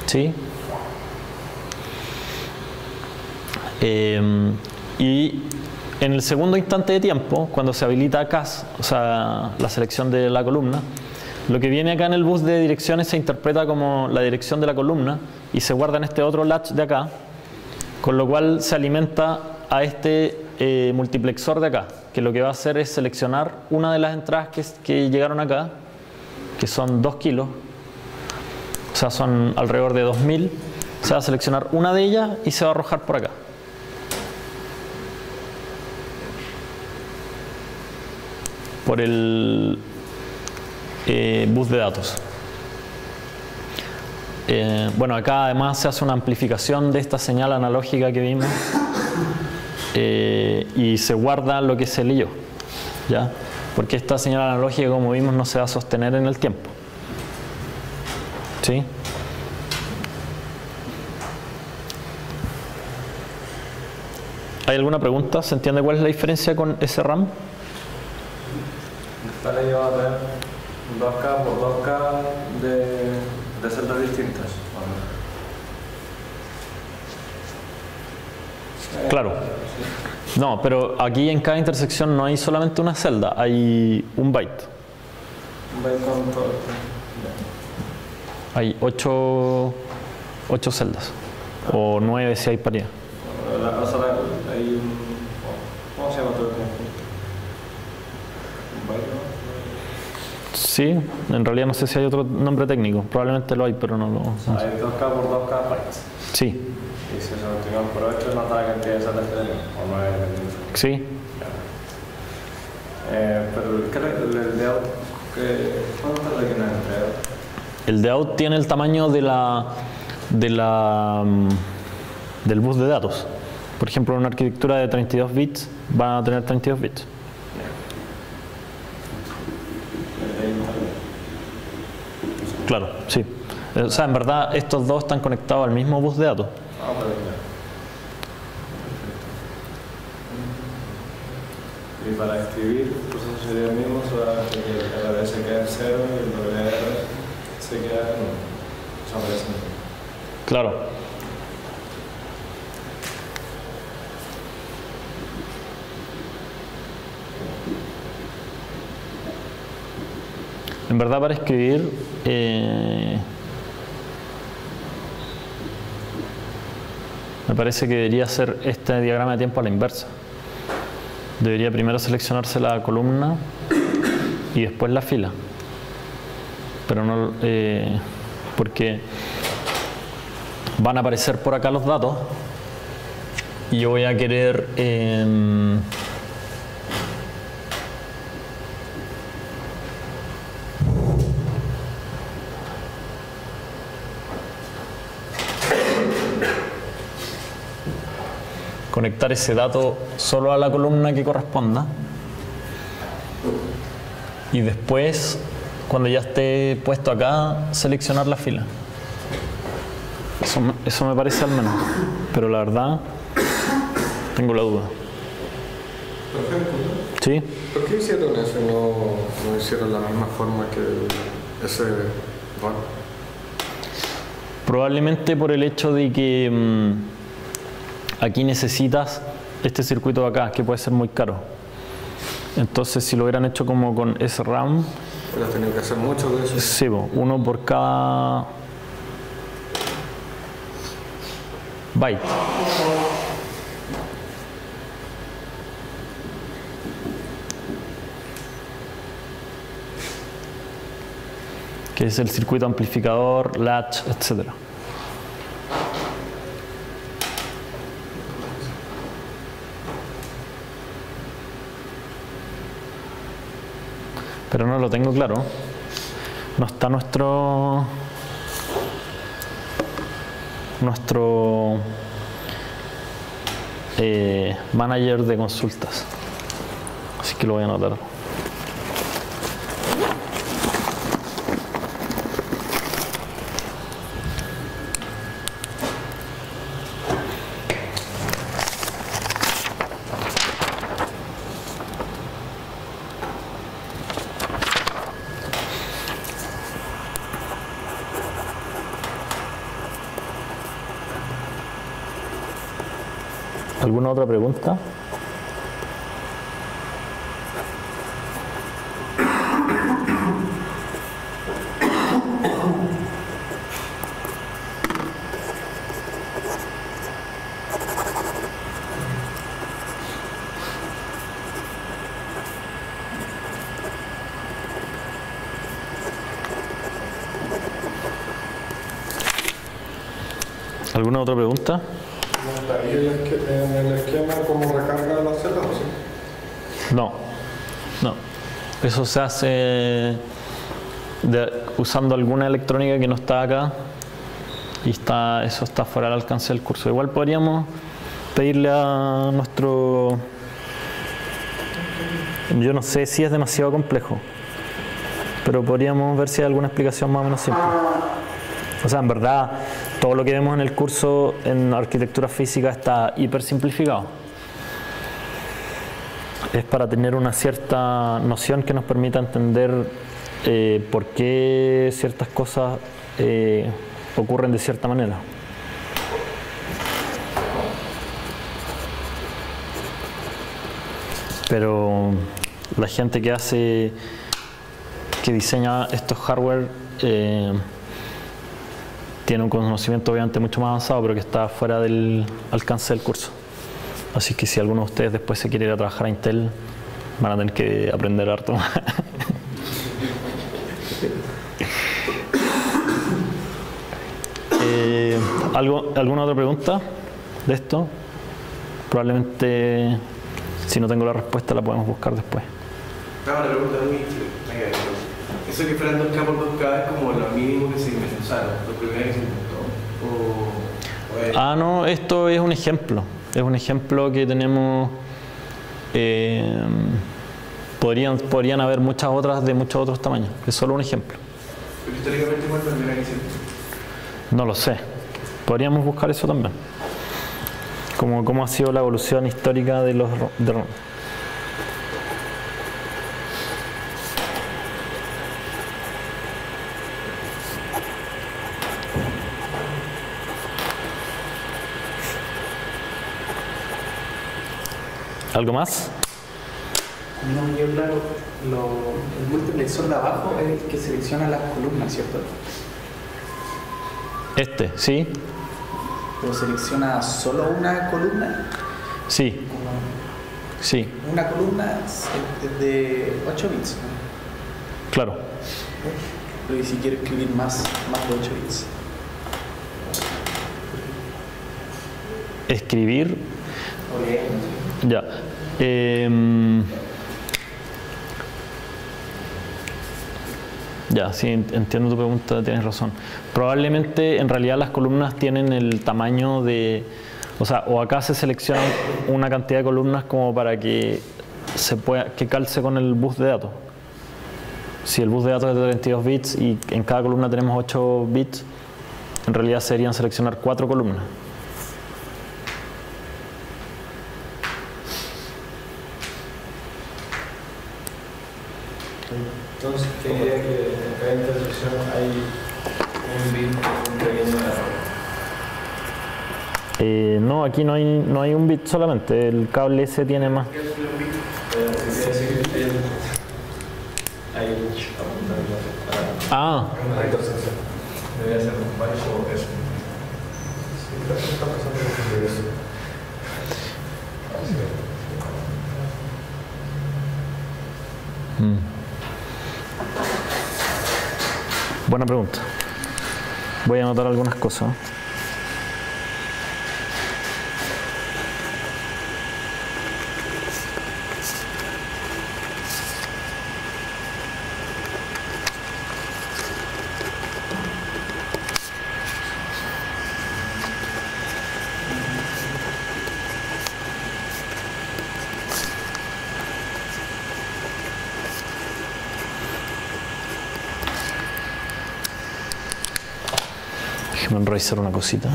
¿Sí? Y en el segundo instante de tiempo, cuando se habilita CAS, o sea, la selección de la columna, lo que viene acá en el bus de direcciones se interpreta como la dirección de la columna y se guarda en este otro latch de acá, con lo cual se alimenta a este multiplexor de acá, que lo que va a hacer es seleccionar una de las entradas que llegaron acá, que son 2 kilos, o sea, son alrededor de 2000. Se va a seleccionar una de ellas y se va a arrojar por acá. Por el bus de datos. Bueno, acá además se hace una amplificación de esta señal analógica que vimos y se guarda lo que se leyó, ¿ya? Porque esta señal analógica, como vimos, no se va a sostener en el tiempo. ¿Sí? ¿Hay alguna pregunta? ¿Se entiende cuál es la diferencia con SRAM? Está leyendo a tener 2K por 2K de celdas distintas. Claro. No, pero aquí en cada intersección no hay solamente una celda, hay un byte. Un byte con todo. Hay 8 celdas, o 9 si hay paridad. O sea, hay un... ¿Cómo se llama todo el conjunto? ¿Un byte, no? Sí, en realidad no sé si hay otro nombre técnico, probablemente lo hay, pero no lo... O sea, hay 2K por 2K bytes. Sí. Y si se multiplican por 8 nos da la cantidad de celdas que tenemos, o 9 dependiendo. Sí. Pero el layout, ¿cuánto es la que nos entrega? El layout tiene el tamaño del bus de datos. Por ejemplo, una arquitectura de 32 bits va a tener 32 bits. Claro, sí. O sea, en verdad estos dos están conectados al mismo bus de datos. Ah, pero ya. Y para escribir, el proceso sería el mismo, solamente que el RS queda en 0 y el WR se queda en 1. O sea, parece mismo. Claro. En verdad, para escribir me parece que debería ser este diagrama de tiempo a la inversa. Debería primero seleccionarse la columna y después la fila. Pero no, porque van a aparecer por acá los datos y yo voy a querer conectar ese dato solo a la columna que corresponda y después, cuando ya esté puesto acá, seleccionar la fila. Eso me parece al menos, pero la verdad tengo la duda. ¿Sí? ¿Por qué hicieron eso y no hicieron la misma forma que ese RAM? Probablemente por el hecho de que aquí necesitas este circuito de acá, que puede ser muy caro. Entonces, si lo hubieran hecho como con SRAM, Pero has tenido que hacer mucho de eso. sí, uno por cada byte. que es el circuito amplificador, latch, etc. Pero no lo tengo claro. No está nuestro manager de consultas. Así que lo voy a anotar. ¿Alguna otra pregunta? ¿Alguna otra pregunta? ¿Y en el esquema cómo recarga las celdas? ¿Sí? No, no. Eso se hace usando alguna electrónica que no está acá y eso está fuera del alcance del curso. Igual podríamos pedirle a nuestro... Yo no sé si es demasiado complejo, pero podríamos ver si hay alguna explicación más o menos simple. O sea, en verdad, todo lo que vemos en el curso en arquitectura física está hiper simplificado. Es para tener una cierta noción que nos permita entender por qué ciertas cosas ocurren de cierta manera. Pero la gente que diseña estos hardware tiene un conocimiento obviamente mucho más avanzado, pero que está fuera del alcance del curso. Así que si alguno de ustedes después se quiere ir a trabajar a Intel, van a tener que aprender harto más. ¿Alguna otra pregunta de esto? Probablemente, si no tengo la respuesta, la podemos buscar después. Una pregunta muy... Eso que fueran 2K por 2K es como lo mínimo que se inventaron, lo primero que se inventó. Ah, no, esto es un ejemplo. Es un ejemplo que tenemos. Podrían haber muchas otras de muchos otros tamaños. Es solo un ejemplo. Pero históricamente, ¿cuál fue la primera que hicieron? No lo sé. Podríamos buscar eso también. Cómo ha sido la evolución histórica de ROM. ¿Algo más? No me quedó claro, el multiplexor de abajo es el que selecciona las columnas, ¿cierto? ¿Sí? ¿Pero selecciona solo una columna? Sí. Sí. Una columna es de 8 bits, ¿no? Claro. Pero ¿y si quiero escribir más de 8 bits? Escribir. Ya. Ya, sí, entiendo tu pregunta, tienes razón. Probablemente, en realidad, las columnas tienen el tamaño de... O sea, o acá se selecciona una cantidad de columnas como para que que calce con el bus de datos. Si el bus de datos es de 32 bits y en cada columna tenemos 8 bits, en realidad serían seleccionar 4 columnas. Entonces, ¿qué diría que en cada intersección hay un bit, un pequeño error? No, aquí no hay un bit solamente, el cable ese tiene más. Hay un apuntando Ah, En la intersección. debería ser un byte o eso. Sí, creo que está pasando eso. Buena pregunta. Voy a anotar algunas cosas. Déjame revisar una cosita.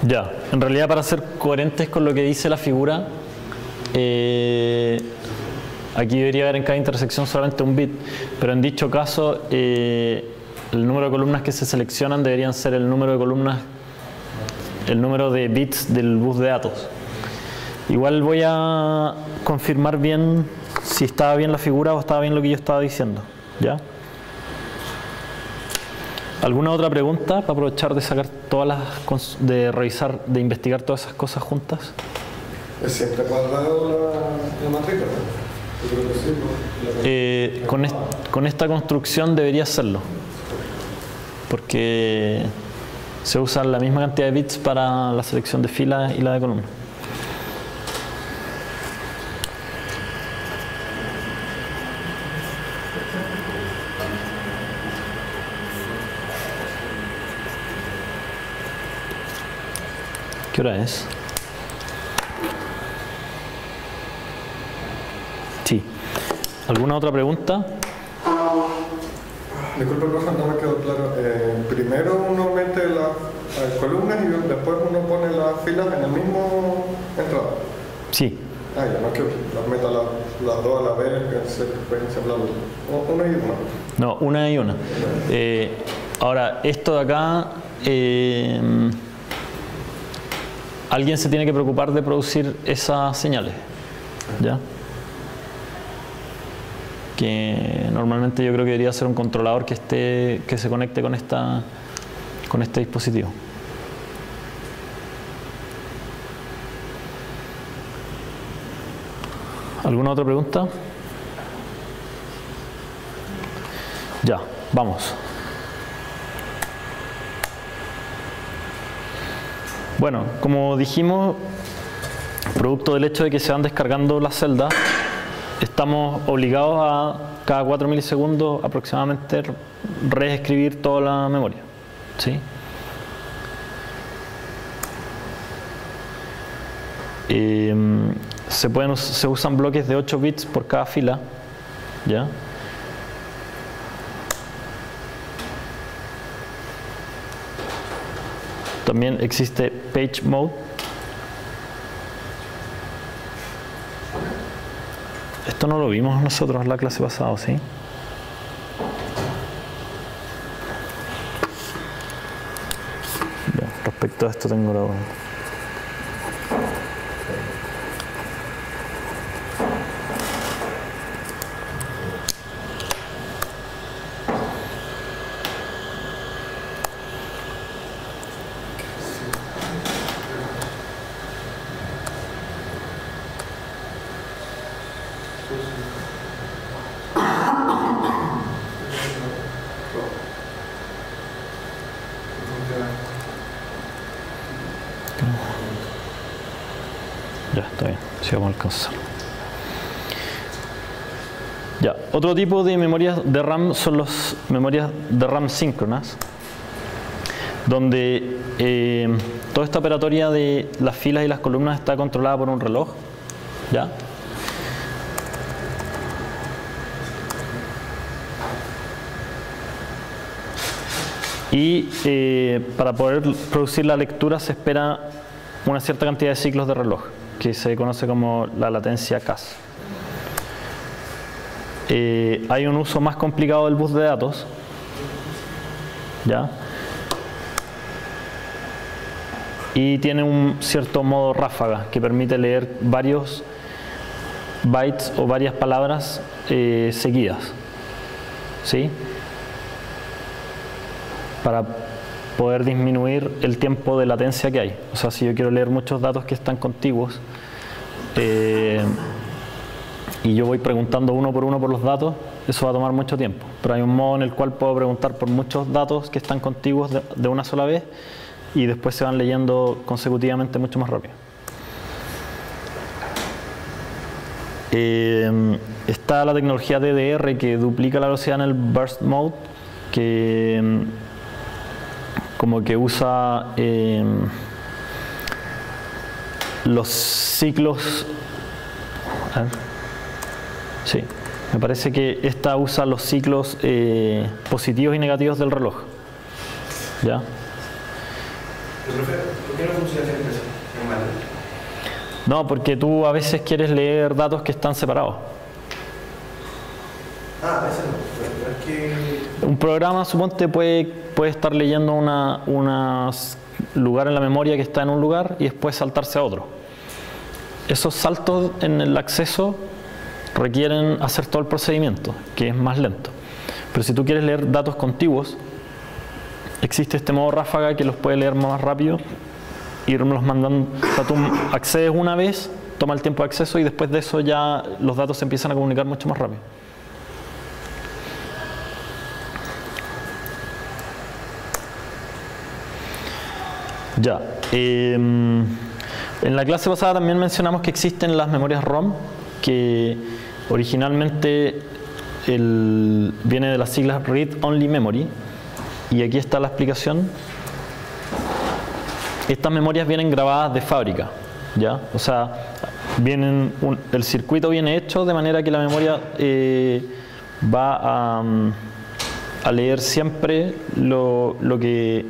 Ya, en realidad para ser coherentes con lo que dice la figura, aquí debería haber en cada intersección solamente un bit, pero en dicho caso el número de columnas que se seleccionan deberían ser el número de columnas, el número de bits del bus de datos. Igual voy a confirmar bien si estaba bien la figura o estaba bien lo que yo estaba diciendo, ¿ya? ¿Alguna otra pregunta para aprovechar de sacar todas las, de revisar, de investigar todas esas cosas juntas? ¿Es siempre cuadrado la matrícula? Yo creo que sí, ¿no? Con esta construcción debería serlo, porque se usa la misma cantidad de bits para la selección de filas y la de columnas. ¿Qué hora es? Sí. ¿Alguna otra pregunta? Disculpe, profesor, no me quedó claro. Primero uno mete las columnas y después uno pone las filas en el mismo entrada. Sí. Ah, ya, no que las meta las dos a la vez, que se pueden sembrar una y una. No, una y una. Ahora, esto de acá, alguien se tiene que preocupar de producir esas señales, ¿ya? Que normalmente yo creo que debería ser un controlador que se conecte con este dispositivo. ¿Alguna otra pregunta? Ya, vamos. Bueno, como dijimos, producto del hecho de que se van descargando las celdas, estamos obligados a cada 4 milisegundos aproximadamente reescribir toda la memoria, ¿sí? Se usan bloques de 8 bits por cada fila, ¿ya? También existe page mode. Esto no lo vimos nosotros en la clase pasada, ¿sí? Ya, respecto a esto tengo la... Ya, está bien, si vamos a alcanzar. Ya, otro tipo de memorias de RAM son las memorias de RAM síncronas, donde toda esta operatoria de las filas y las columnas está controlada por un reloj, ¿ya? Y para poder producir la lectura se espera una cierta cantidad de ciclos de reloj, que se conoce como la latencia CAS. Hay un uso más complicado del bus de datos, ¿ya? y tiene un cierto modo ráfaga que permite leer varios bytes o varias palabras seguidas, ¿sí? Para poder disminuir el tiempo de latencia que hay. O sea, si yo quiero leer muchos datos que están contiguos y yo voy preguntando uno por los datos, eso va a tomar mucho tiempo. Pero hay un modo en el cual puedo preguntar por muchos datos que están contiguos de una sola vez y después se van leyendo consecutivamente mucho más rápido. Está la tecnología DDR que duplica la velocidad en el burst mode, que como que usa los ciclos. A ver. Sí, me parece que esta usa los ciclos positivos y negativos del reloj. ¿Ya? Pero, profe, ¿por qué no funciona siempre así? ¿Es malo? No, porque tú a veces quieres leer datos que están separados. Ah, a veces no. Pero es que... Un programa, suponte, puede estar leyendo un lugar en la memoria que está en un lugar y después saltarse a otro. Esos saltos en el acceso requieren hacer todo el procedimiento, que es más lento. Pero si tú quieres leer datos contiguos, existe este modo ráfaga que los puede leer más rápido y irlos mandando. O sea, tú accedes una vez, toma el tiempo de acceso y después de eso ya los datos se empiezan a comunicar mucho más rápido. Ya. En la clase pasada también mencionamos que existen las memorias ROM, que originalmente viene de las siglas Read Only Memory, y aquí está la explicación. Estas memorias vienen grabadas de fábrica, ¿ya? O sea, el circuito viene hecho de manera que la memoria va a leer siempre lo que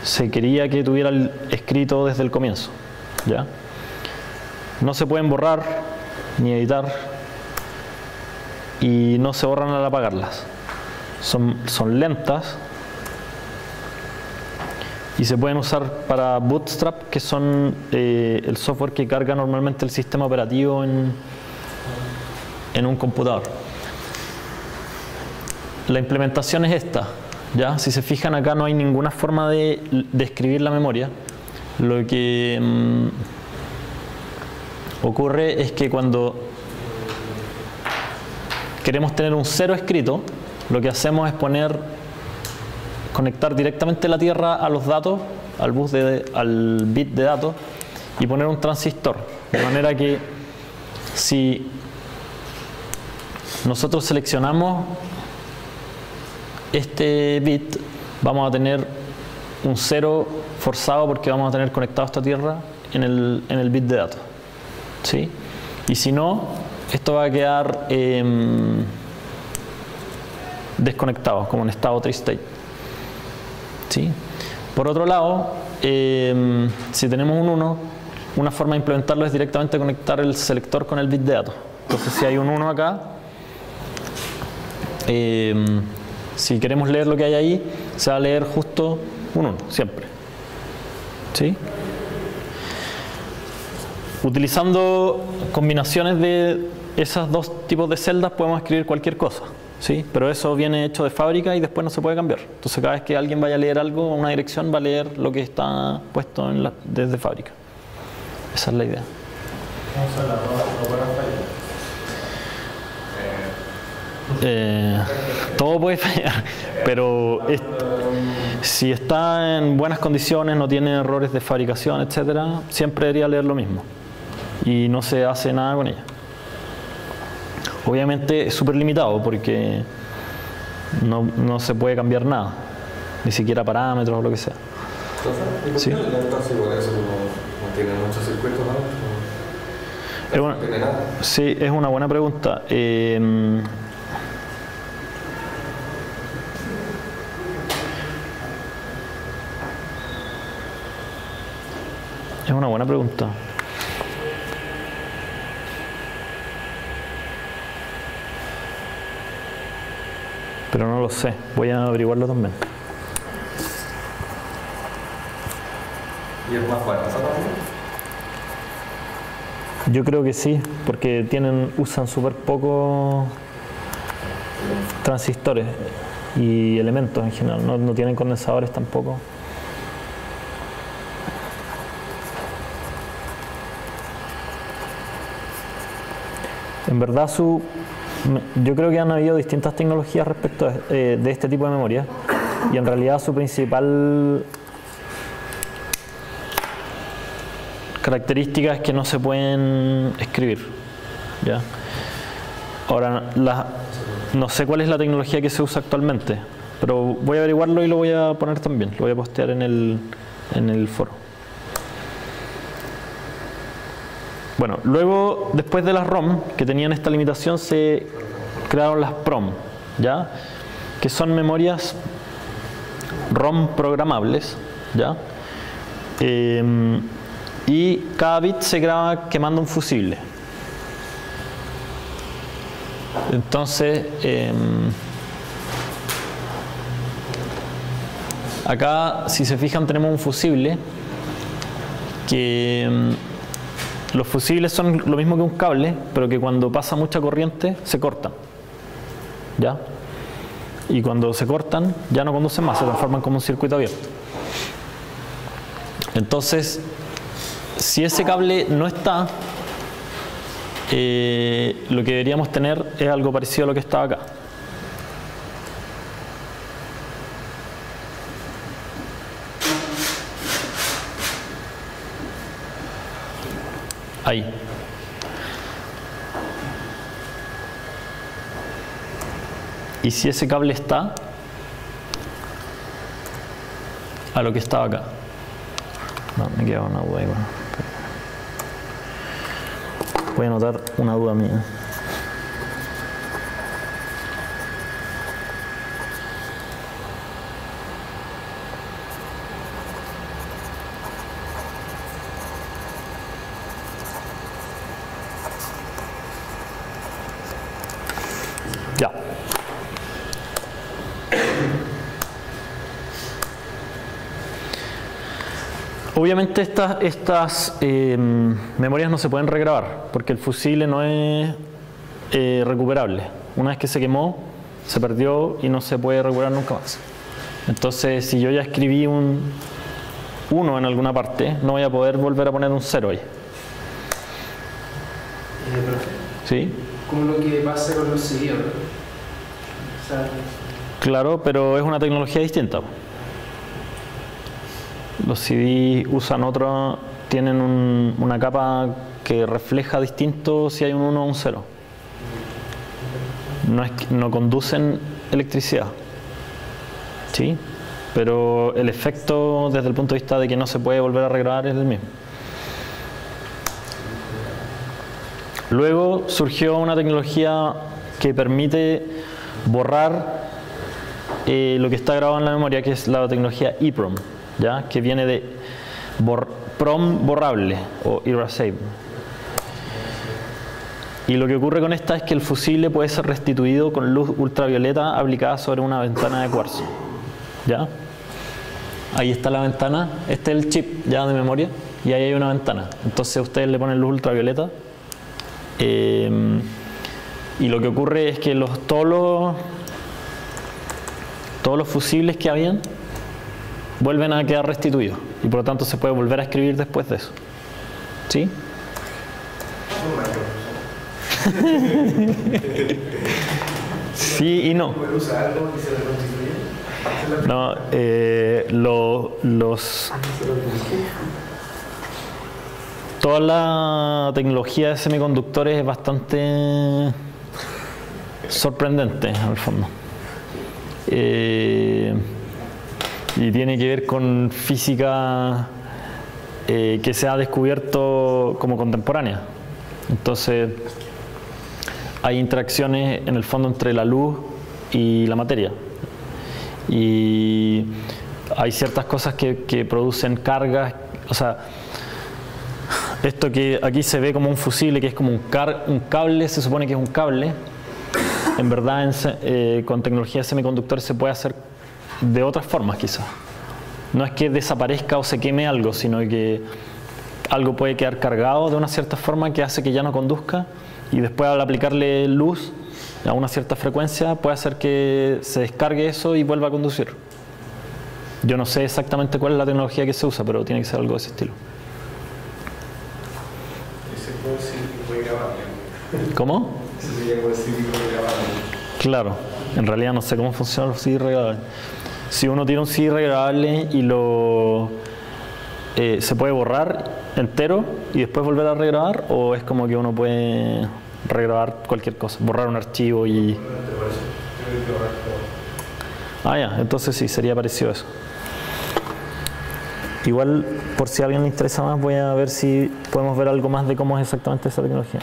se quería que tuviera escrito desde el comienzo, ¿ya? No se pueden borrar ni editar y no se borran al apagarlas. Son lentas y se pueden usar para Bootstrap, que son el software que carga normalmente el sistema operativo en un computador. La implementación es esta, ¿ya? Si se fijan, acá no hay ninguna forma de escribir la memoria. Lo que ocurre es que cuando queremos tener un 0 escrito, lo que hacemos es conectar directamente la tierra a los datos, al bit de datos, y poner un transistor. De manera que si nosotros seleccionamos este bit, vamos a tener un 0 forzado porque vamos a tener conectado esta tierra en el bit de datos, ¿sí? Y si no, esto va a quedar desconectado, como en estado tri-state, ¿sí? Por otro lado, si tenemos un 1, una forma de implementarlo es directamente conectar el selector con el bit de datos. Entonces, si hay un 1 acá, si queremos leer lo que hay ahí, se va a leer justo un 1, siempre, ¿sí? Utilizando combinaciones de esos dos tipos de celdas podemos escribir cualquier cosa, ¿sí? Pero eso viene hecho de fábrica y después no se puede cambiar. Entonces cada vez que alguien vaya a leer algo, una dirección va a leer lo que está puesto desde fábrica. Esa es la idea. ¿Cómo se la puede fallar? Todo puede fallar, pero si está en buenas condiciones, no tiene errores de fabricación, etcétera, siempre debería leer lo mismo y no se hace nada con ella. Obviamente es súper limitado porque no se puede cambiar nada, ni siquiera parámetros o lo que sea. Entonces, ¿y por qué entonces igual eso no tiene muchos circuitos, ¿no? No tiene nada. Sí, es una buena pregunta. Es una buena pregunta. Pero no lo sé. Voy a averiguarlo también. ¿Y es más barata también? Yo creo que sí, porque usan súper pocos transistores y elementos en general, no tienen condensadores tampoco. En verdad yo creo que han habido distintas tecnologías respecto de este tipo de memoria, y en realidad su principal característica es que no se pueden escribir, ¿ya? Ahora, no sé cuál es la tecnología que se usa actualmente, pero voy a averiguarlo y lo voy a poner también, lo voy a postear en el foro. Bueno, luego, después de las ROM, que tenían esta limitación, se crearon las PROM, ¿ya? Que son memorias ROM programables, ¿ya? Y cada bit se graba quemando un fusible. Entonces, acá, si se fijan, tenemos un fusible que los fusibles son lo mismo que un cable, pero que cuando pasa mucha corriente se cortan, ¿ya? Y cuando se cortan ya no conducen más, se transforman como un circuito abierto. Entonces, si ese cable no está, lo que deberíamos tener es algo parecido a lo que estaba acá. Ahí. Y si ese cable está a lo que estaba acá. No, me queda una duda igual. Voy a anotar una duda mía. Ya. Obviamente estas memorias no se pueden regrabar porque el fusible no es recuperable. Una vez que se quemó, se perdió y no se puede recuperar nunca más. Entonces, si yo ya escribí un 1 en alguna parte, no voy a poder volver a poner un 0 ahí. Profe, ¿Sí? como lo que pasa con los CD, ¿no? O sea, Claro, pero es una tecnología distinta. Los CD usan tienen una capa que refleja distinto si hay un 1 o un 0. No conducen electricidad, ¿sí? Pero el efecto desde el punto de vista de que no se puede volver a regrabar es el mismo. Luego surgió una tecnología que permite borrar lo que está grabado en la memoria, que es la tecnología EEPROM, ¿ya? Que viene de PROM borrable o erasable. Y lo que ocurre con esta es que el fusible puede ser restituido con luz ultravioleta aplicada sobre una ventana de cuarzo, ¿ya? Ahí está la ventana, este es el chip ya de memoria y ahí hay una ventana. Entonces ustedes le ponen luz ultravioleta y lo que ocurre es que todos los fusibles que habían vuelven a quedar restituidos y por lo tanto se puede volver a escribir después de eso, ¿sí? Sí y no. No, toda la tecnología de semiconductores es bastante sorprendente en el fondo. Y tiene que ver con física que se ha descubierto como contemporánea. Entonces hay interacciones en el fondo entre la luz y la materia. Y hay ciertas cosas que producen cargas, o sea, esto que aquí se ve como un fusible, que es como un cable, se supone que es un cable, en verdad con tecnología de semiconductores se puede hacer de otras formas quizás, no es que desaparezca o se queme algo, sino que algo puede quedar cargado de una cierta forma que hace que ya no conduzca, y después al aplicarle luz a una cierta frecuencia puede hacer que se descargue eso y vuelva a conducir. Yo no sé exactamente cuál es la tecnología que se usa, pero tiene que ser algo de ese estilo. Ese puede ser que puede grabar. ¿Cómo? Eso sería como decir que puede grabar. Claro, en realidad no sé cómo funcionan los CD regrabables. Si uno tiene un CD regravable y lo se puede borrar entero y después volver a regrabar, o es como que uno puede regrabar cualquier cosa, borrar un archivo y... Ah, ya, entonces sí, sería parecido a eso. Igual, por si a alguien le interesa más, voy a ver si podemos ver algo más de cómo es exactamente esa tecnología.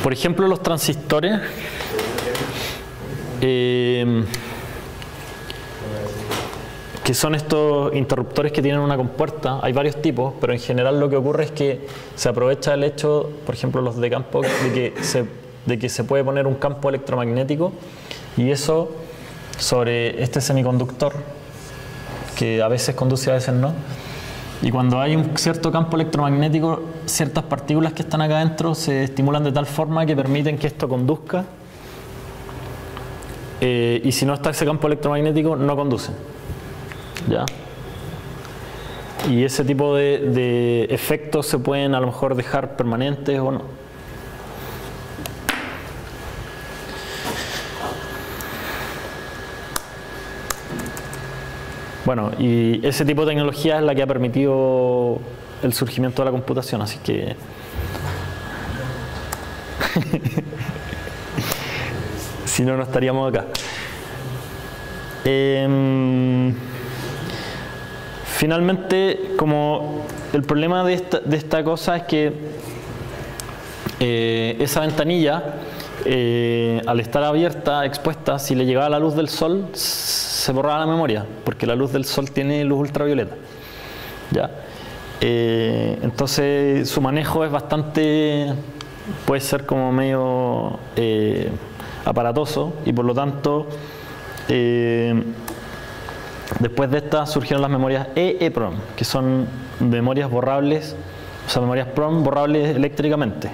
Por ejemplo, los transistores, que son estos interruptores que tienen una compuerta. Hay varios tipos, pero en general lo que ocurre es que se aprovecha el hecho, por ejemplo los de campo, de que se puede poner un campo electromagnético, y eso sobre este semiconductor, que a veces conduce, a veces no. Y cuando hay un cierto campo electromagnético, ciertas partículas que están acá adentro se estimulan de tal forma que permiten que esto conduzca. Y si no está ese campo electromagnético, no conduce. ¿Ya? Y ese tipo de efectos se pueden a lo mejor dejar permanentes o no. Bueno, y ese tipo de tecnología es la que ha permitido el surgimiento de la computación, así que... si no, no estaríamos acá. Finalmente, como el problema de esta cosa es que esa ventanilla, al estar abierta, expuesta, si le llegaba la luz del sol, se borraba la memoria, porque la luz del sol tiene luz ultravioleta. ¿Ya? Entonces su manejo es bastante, puede ser como medio aparatoso, y por lo tanto después de estas surgieron las memorias EEPROM, que son memorias borrables, o sea, memorias PROM borrables eléctricamente.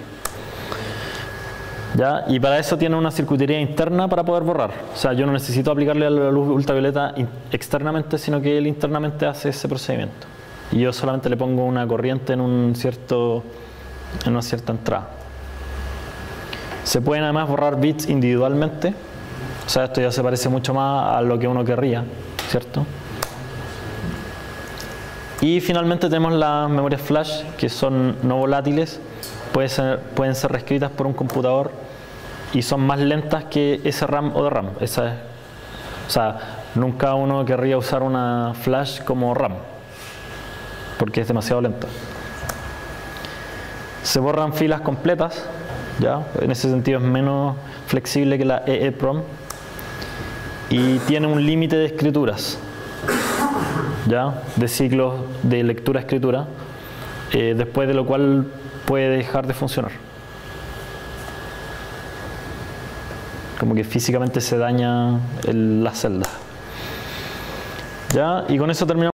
¿Ya? Y para eso tiene una circuitería interna para poder borrar. O sea, yo no necesito aplicarle a la luz ultravioleta externamente, sino que él internamente hace ese procedimiento. Y yo solamente le pongo una corriente en una cierta entrada. Se pueden además borrar bits individualmente. O sea, esto ya se parece mucho más a lo que uno querría, ¿cierto? Y finalmente tenemos las memorias flash, que son no volátiles. Pueden ser reescritas por un computador y son más lentas que SRAM o DRAM. O sea, nunca uno querría usar una flash como RAM, porque es demasiado lenta. Se borran filas completas, ¿ya? En ese sentido es menos flexible que la EEPROM, y tiene un límite de escrituras, ¿ya? De ciclos de lectura-escritura, después de lo cual puede dejar de funcionar. Como que físicamente se daña la celda. ¿Ya? Y con eso terminamos.